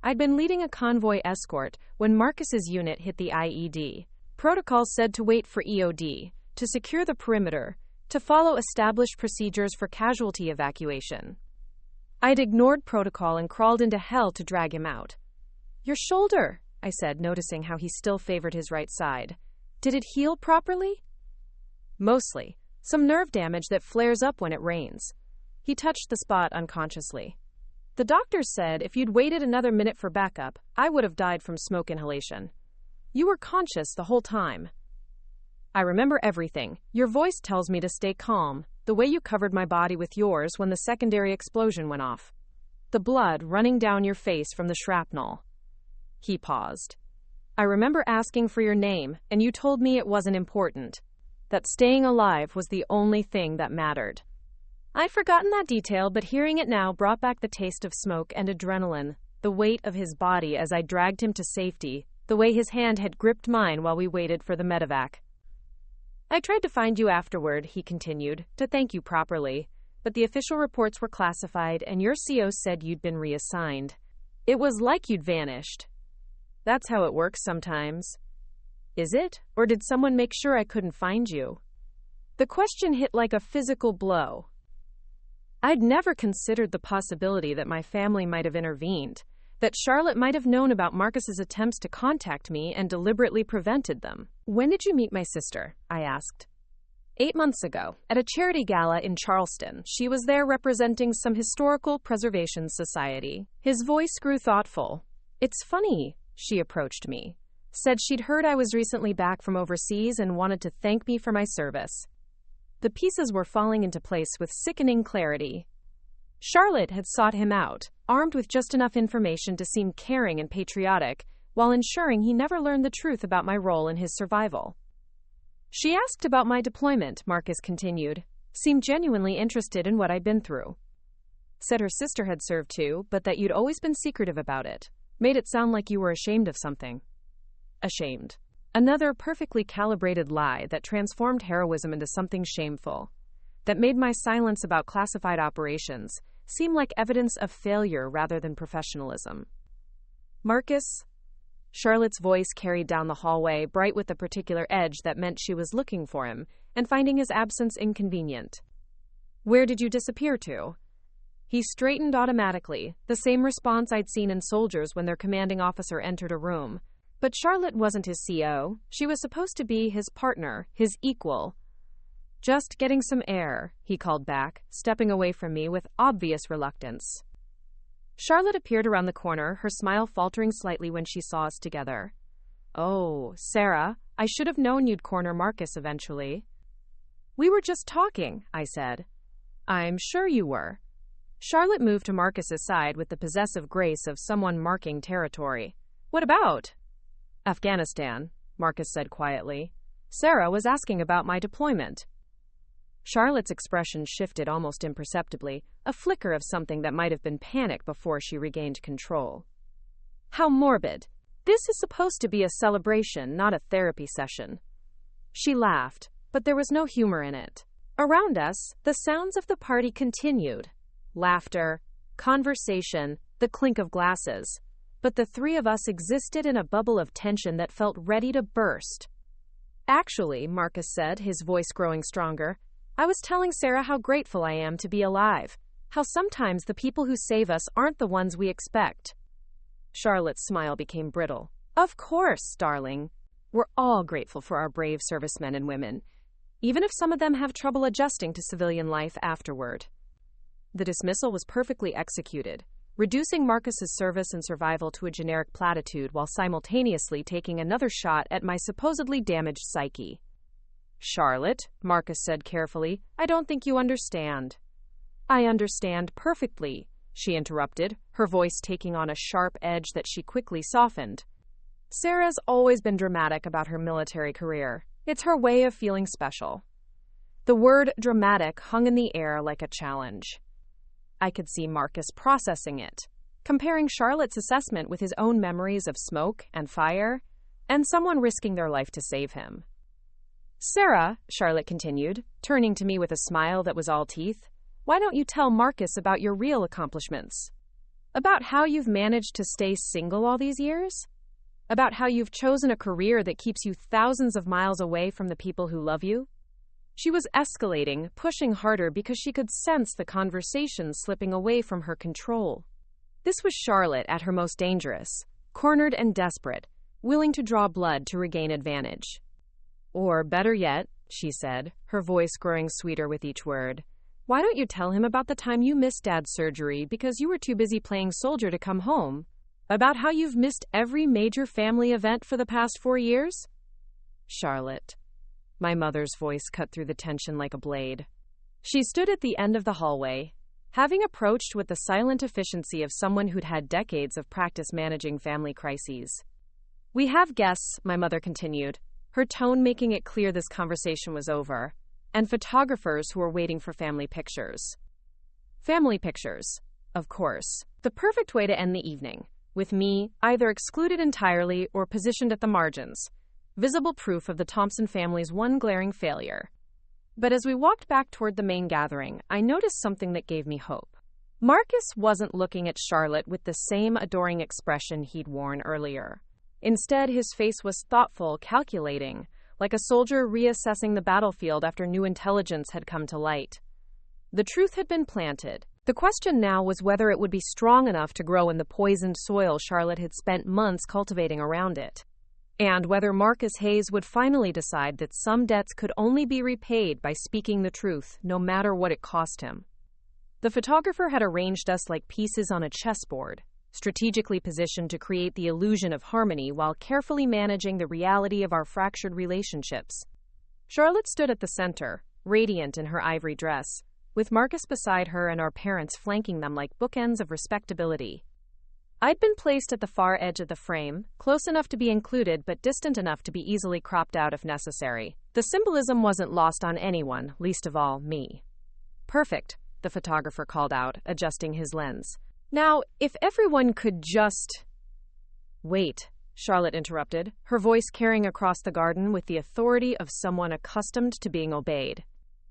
I'd been leading a convoy escort when Marcus's unit hit the IED. Protocol said to wait for EOD, to secure the perimeter, to follow established procedures for casualty evacuation. I'd ignored protocol and crawled into hell to drag him out. Your shoulder, I said, noticing how he still favored his right side. Did it heal properly? Mostly. Some nerve damage that flares up when it rains. He touched the spot unconsciously. The doctor said if you'd waited another minute for backup, I would have died from smoke inhalation. You were conscious the whole time. I remember everything. Your voice tells me to stay calm, the way you covered my body with yours when the secondary explosion went off. The blood running down your face from the shrapnel. He paused. I remember asking for your name, and you told me it wasn't important. That staying alive was the only thing that mattered. I'd forgotten that detail, but hearing it now brought back the taste of smoke and adrenaline, the weight of his body as I dragged him to safety, the way his hand had gripped mine while we waited for the medevac. I tried to find you afterward, he continued, to thank you properly, but the official reports were classified and your CO said you'd been reassigned. It was like you'd vanished. That's how it works sometimes. Is it? Or did someone make sure I couldn't find you? The question hit like a physical blow. I'd never considered the possibility that my family might have intervened, that Charlotte might have known about Marcus's attempts to contact me and deliberately prevented them. When did you meet my sister? I asked. 8 months ago, at a charity gala in Charleston. She was there representing some historical preservation society. His voice grew thoughtful. It's funny, she approached me. Said she'd heard I was recently back from overseas and wanted to thank me for my service. The pieces were falling into place with sickening clarity. Charlotte had sought him out, armed with just enough information to seem caring and patriotic, while ensuring he never learned the truth about my role in his survival. She asked about my deployment, Marcus continued, seemed genuinely interested in what I'd been through. Said her sister had served too, but that you'd always been secretive about it. Made it sound like you were ashamed of something. Ashamed. Another perfectly calibrated lie that transformed heroism into something shameful. That made my silence about classified operations seem like evidence of failure rather than professionalism. Marcus? Charlotte's voice carried down the hallway, bright with a particular edge that meant she was looking for him and finding his absence inconvenient. Where did you disappear to? He straightened automatically, the same response I'd seen in soldiers when their commanding officer entered a room. But Charlotte wasn't his CO. She was supposed to be his partner, his equal. Just getting some air, he called back, stepping away from me with obvious reluctance. Charlotte appeared around the corner, her smile faltering slightly when she saw us together. Oh, Sarah, I should have known you'd corner Marcus eventually. We were just talking, I said. I'm sure you were. Charlotte moved to Marcus's side with the possessive grace of someone marking territory. What about? Afghanistan, Marcus said quietly. Sarah was asking about my deployment. Charlotte's expression shifted almost imperceptibly, a flicker of something that might have been panic before she regained control. How morbid. This is supposed to be a celebration, not a therapy session. She laughed, but there was no humor in it. Around us, the sounds of the party continued. Laughter, conversation, the clink of glasses. but the three of us existed in a bubble of tension that felt ready to burst. Actually, Marcus said, his voice growing stronger, I was telling Sarah how grateful I am to be alive, how sometimes the people who save us aren't the ones we expect. Charlotte's smile became brittle. Of course, darling. We're all grateful for our brave servicemen and women, even if some of them have trouble adjusting to civilian life afterward. The dismissal was perfectly executed, reducing Marcus's service and survival to a generic platitude while simultaneously taking another shot at my supposedly damaged psyche. Charlotte, Marcus said carefully, I don't think you understand. I understand perfectly, she interrupted, her voice taking on a sharp edge that she quickly softened. Sarah's always been dramatic about her military career. It's her way of feeling special. The word dramatic hung in the air like a challenge. I could see Marcus processing it, comparing Charlotte's assessment with his own memories of smoke and fire, and someone risking their life to save him. Sarah, Charlotte continued, turning to me with a smile that was all teeth, why don't you tell Marcus about your real accomplishments? About how you've managed to stay single all these years? About how you've chosen a career that keeps you thousands of miles away from the people who love you? She was escalating, pushing harder because she could sense the conversation slipping away from her control. This was Charlotte at her most dangerous, cornered and desperate, willing to draw blood to regain advantage. Or, better yet, she said, her voice growing sweeter with each word, why don't you tell him about the time you missed Dad's surgery because you were too busy playing soldier to come home? About how you've missed every major family event for the past 4 years? Charlotte. My mother's voice cut through the tension like a blade. She stood at the end of the hallway, having approached with the silent efficiency of someone who'd had decades of practice managing family crises. We have guests, my mother continued, her tone making it clear this conversation was over, and photographers who are waiting for family pictures. Family pictures, of course, the perfect way to end the evening, with me either excluded entirely or positioned at the margins, visible proof of the Thompson family's one glaring failure. But as we walked back toward the main gathering, I noticed something that gave me hope. Marcus wasn't looking at Charlotte with the same adoring expression he'd worn earlier. Instead, his face was thoughtful, calculating, like a soldier reassessing the battlefield after new intelligence had come to light. The truth had been planted. The question now was whether it would be strong enough to grow in the poisoned soil Charlotte had spent months cultivating around it, and whether Marcus Hayes would finally decide that some debts could only be repaid by speaking the truth, no matter what it cost him. The photographer had arranged us like pieces on a chessboard, strategically positioned to create the illusion of harmony while carefully managing the reality of our fractured relationships. Charlotte stood at the center, radiant in her ivory dress, with Marcus beside her and our parents flanking them like bookends of respectability. I'd been placed at the far edge of the frame, close enough to be included but distant enough to be easily cropped out if necessary. The symbolism wasn't lost on anyone, least of all me. Perfect, the photographer called out, adjusting his lens. Now, if everyone could just... Wait, Charlotte interrupted, her voice carrying across the garden with the authority of someone accustomed to being obeyed.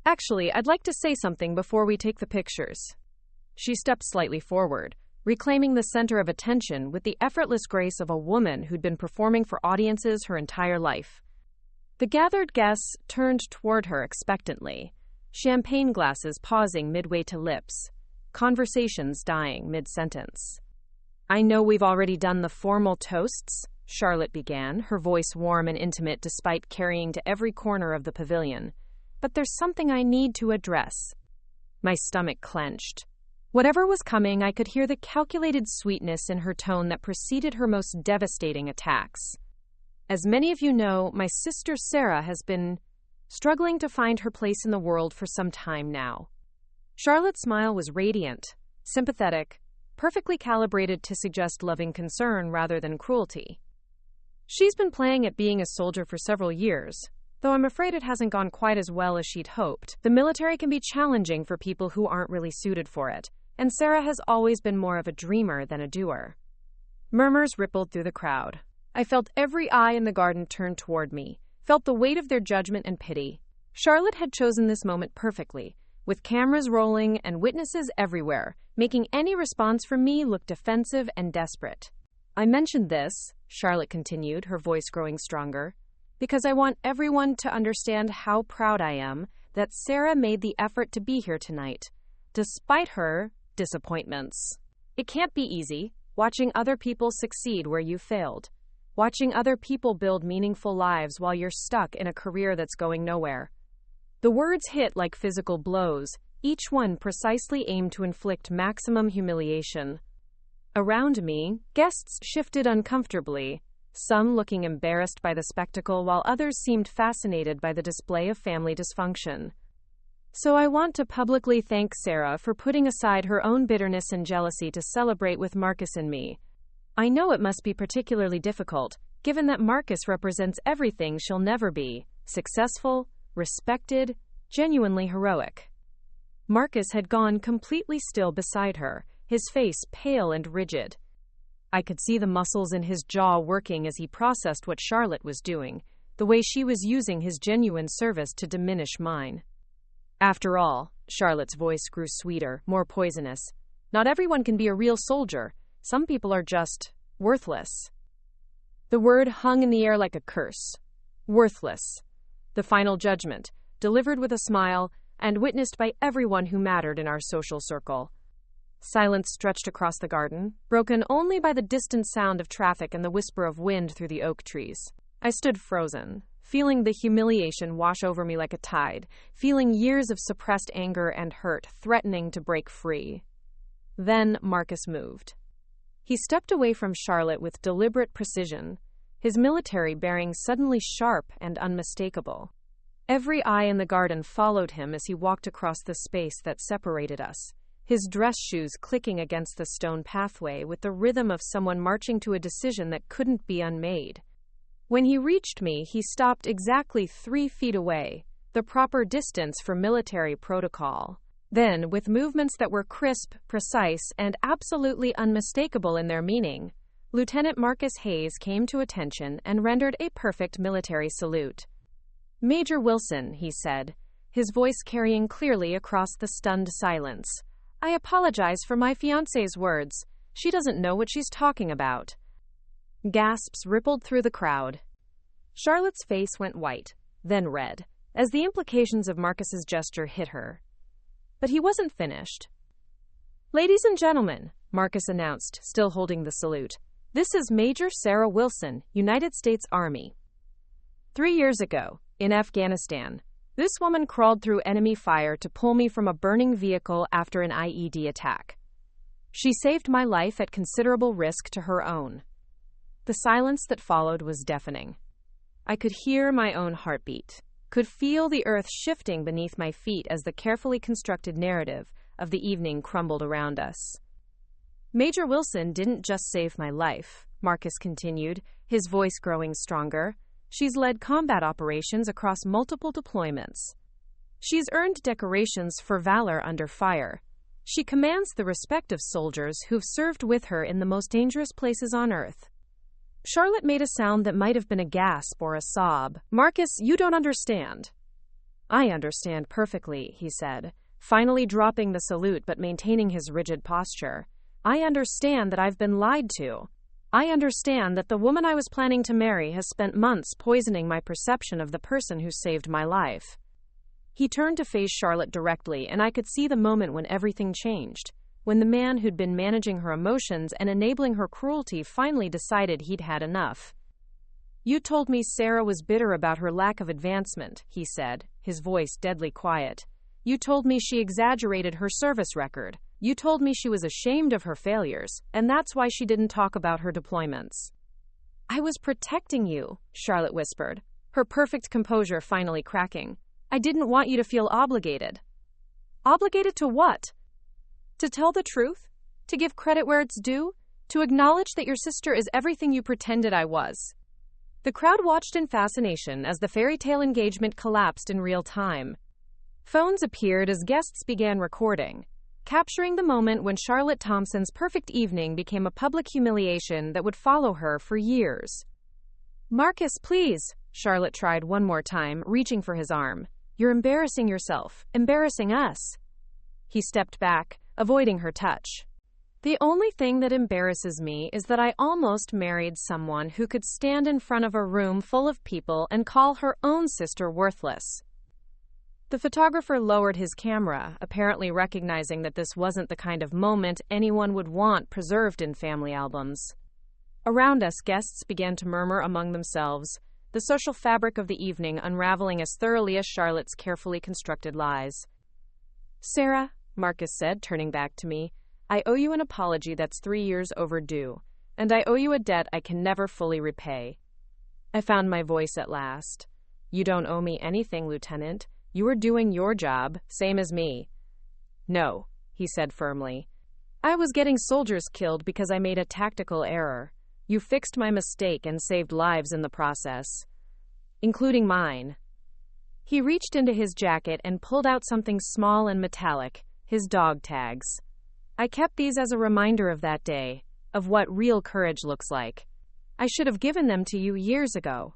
Actually, I'd like to say something before we take the pictures. She stepped slightly forward, reclaiming the center of attention with the effortless grace of a woman who'd been performing for audiences her entire life. The gathered guests turned toward her expectantly, champagne glasses pausing midway to lips, conversations dying mid-sentence. I know we've already done the formal toasts, Charlotte began, her voice warm and intimate despite carrying to every corner of the pavilion, but there's something I need to address. My stomach clenched. Whatever was coming, I could hear the calculated sweetness in her tone that preceded her most devastating attacks. As many of you know, my sister Sarah has been struggling to find her place in the world for some time now. Charlotte's smile was radiant, sympathetic, perfectly calibrated to suggest loving concern rather than cruelty. She's been playing at being a soldier for several years, though I'm afraid it hasn't gone quite as well as she'd hoped. The military can be challenging for people who aren't really suited for it, and Sarah has always been more of a dreamer than a doer. Murmurs rippled through the crowd. I felt every eye in the garden turn toward me, felt the weight of their judgment and pity. Charlotte had chosen this moment perfectly, with cameras rolling and witnesses everywhere, making any response from me look defensive and desperate. I mentioned this, Charlotte continued, her voice growing stronger, because I want everyone to understand how proud I am that Sarah made the effort to be here tonight, despite her disappointments. It can't be easy, watching other people succeed where you failed. Watching other people build meaningful lives while you're stuck in a career that's going nowhere. The words hit like physical blows, each one precisely aimed to inflict maximum humiliation. Around me, guests shifted uncomfortably, some looking embarrassed by the spectacle while others seemed fascinated by the display of family dysfunction. So I want to publicly thank Sarah for putting aside her own bitterness and jealousy to celebrate with Marcus and me. I know it must be particularly difficult, given that Marcus represents everything she'll never be: successful, respected, genuinely heroic. Marcus had gone completely still beside her, his face pale and rigid. I could see the muscles in his jaw working as he processed what Charlotte was doing, the way she was using his genuine service to diminish mine. After all, Charlotte's voice grew sweeter, more poisonous. Not everyone can be a real soldier. Some people are just worthless. The word hung in the air like a curse. Worthless. The final judgment, delivered with a smile and witnessed by everyone who mattered in our social circle. Silence stretched across the garden, broken only by the distant sound of traffic and the whisper of wind through the oak trees. I stood frozen, feeling the humiliation wash over me like a tide, feeling years of suppressed anger and hurt threatening to break free. Then Marcus moved. He stepped away from Charlotte with deliberate precision, his military bearing suddenly sharp and unmistakable. Every eye in the garden followed him as he walked across the space that separated us, his dress shoes clicking against the stone pathway with the rhythm of someone marching to a decision that couldn't be unmade. When he reached me, he stopped exactly 3 feet away, the proper distance for military protocol. Then, with movements that were crisp, precise, and absolutely unmistakable in their meaning, Lieutenant Marcus Hayes came to attention and rendered a perfect military salute. "Major Wilson," he said, his voice carrying clearly across the stunned silence. "I apologize for my fiancé's words. She doesn't know what she's talking about." Gasps rippled through the crowd. Charlotte's face went white, then red, as the implications of Marcus's gesture hit her. But he wasn't finished. "Ladies and gentlemen," Marcus announced, still holding the salute, "this is Major Sarah Wilson, United States Army. 3 years ago, in Afghanistan, this woman crawled through enemy fire to pull me from a burning vehicle after an IED attack. She saved my life at considerable risk to her own." The silence that followed was deafening. I could hear my own heartbeat, could feel the earth shifting beneath my feet as the carefully constructed narrative of the evening crumbled around us. "Major Wilson didn't just save my life," Marcus continued, his voice growing stronger. "She's led combat operations across multiple deployments. She's earned decorations for valor under fire. She commands the respect of soldiers who've served with her in the most dangerous places on earth." Charlotte made a sound that might have been a gasp or a sob. "Marcus, you don't understand." "I understand perfectly," he said, finally dropping the salute but maintaining his rigid posture. "I understand that I've been lied to. I understand that the woman I was planning to marry has spent months poisoning my perception of the person who saved my life." He turned to face Charlotte directly, and I could see the moment when everything changed, when the man who'd been managing her emotions and enabling her cruelty finally decided he'd had enough. "You told me Sarah was bitter about her lack of advancement," he said, his voice deadly quiet. "You told me she exaggerated her service record. You told me she was ashamed of her failures, and that's why she didn't talk about her deployments." "I was protecting you," Charlotte whispered, her perfect composure finally cracking. "I didn't want you to feel obligated." "Obligated to what?" "To tell the truth? To give credit where it's due? To acknowledge that your sister is everything you pretended I was?" The crowd watched in fascination as the fairy tale engagement collapsed in real time. Phones appeared as guests began recording, capturing the moment when Charlotte Thompson's perfect evening became a public humiliation that would follow her for years. "Marcus, please," Charlotte tried one more time, reaching for his arm. "You're embarrassing yourself, embarrassing us." He stepped back, avoiding her touch. The only thing that embarrasses me is that I almost married someone who could stand in front of a room full of people and call her own sister worthless. The photographer lowered his camera, apparently recognizing that this wasn't the kind of moment anyone would want preserved in family albums. Around us, guests began to murmur among themselves, the social fabric of the evening unraveling as thoroughly as Charlotte's carefully constructed lies. "Sarah," Marcus said, turning back to me, "I owe you an apology that's 3 years overdue, and I owe you a debt I can never fully repay." I found my voice at last. "You don't owe me anything, Lieutenant. You were doing your job, same as me." "No," he said firmly. "I was getting soldiers killed because I made a tactical error. You fixed my mistake and saved lives in the process. Including mine." He reached into his jacket and pulled out something small and metallic, his dog tags. "I kept these as a reminder of that day, of what real courage looks like. I should have given them to you years ago."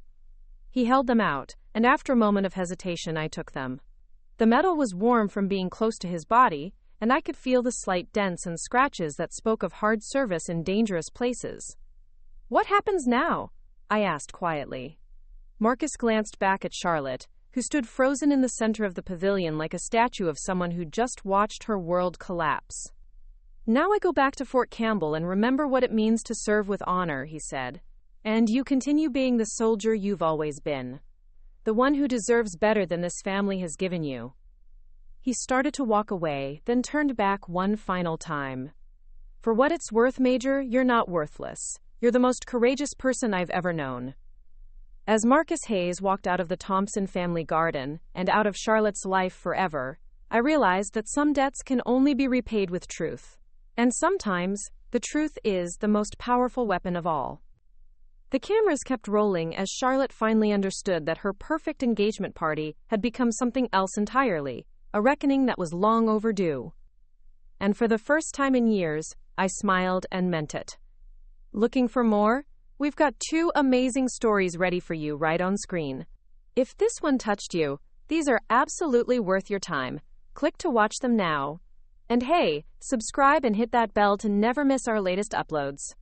He held them out, and after a moment of hesitation, I took them. The metal was warm from being close to his body, and I could feel the slight dents and scratches that spoke of hard service in dangerous places. "What happens now?" I asked quietly. Marcus glanced back at Charlotte, who stood frozen in the center of the pavilion like a statue of someone who just watched her world collapse. "Now I go back to Fort Campbell and remember what it means to serve with honor," he said. "And you continue being the soldier you've always been. The one who deserves better than this family has given you." He started to walk away, then turned back one final time. "For what it's worth, Major, you're not worthless. You're the most courageous person I've ever known." As Marcus Hayes walked out of the Thompson family garden, and out of Charlotte's life forever, I realized that some debts can only be repaid with truth. And sometimes, the truth is the most powerful weapon of all. The cameras kept rolling as Charlotte finally understood that her perfect engagement party had become something else entirely, a reckoning that was long overdue. And for the first time in years, I smiled and meant it. Looking for more? We've got 2 amazing stories ready for you right on screen. If this one touched you, these are absolutely worth your time. Click to watch them now. And hey, subscribe and hit that bell to never miss our latest uploads.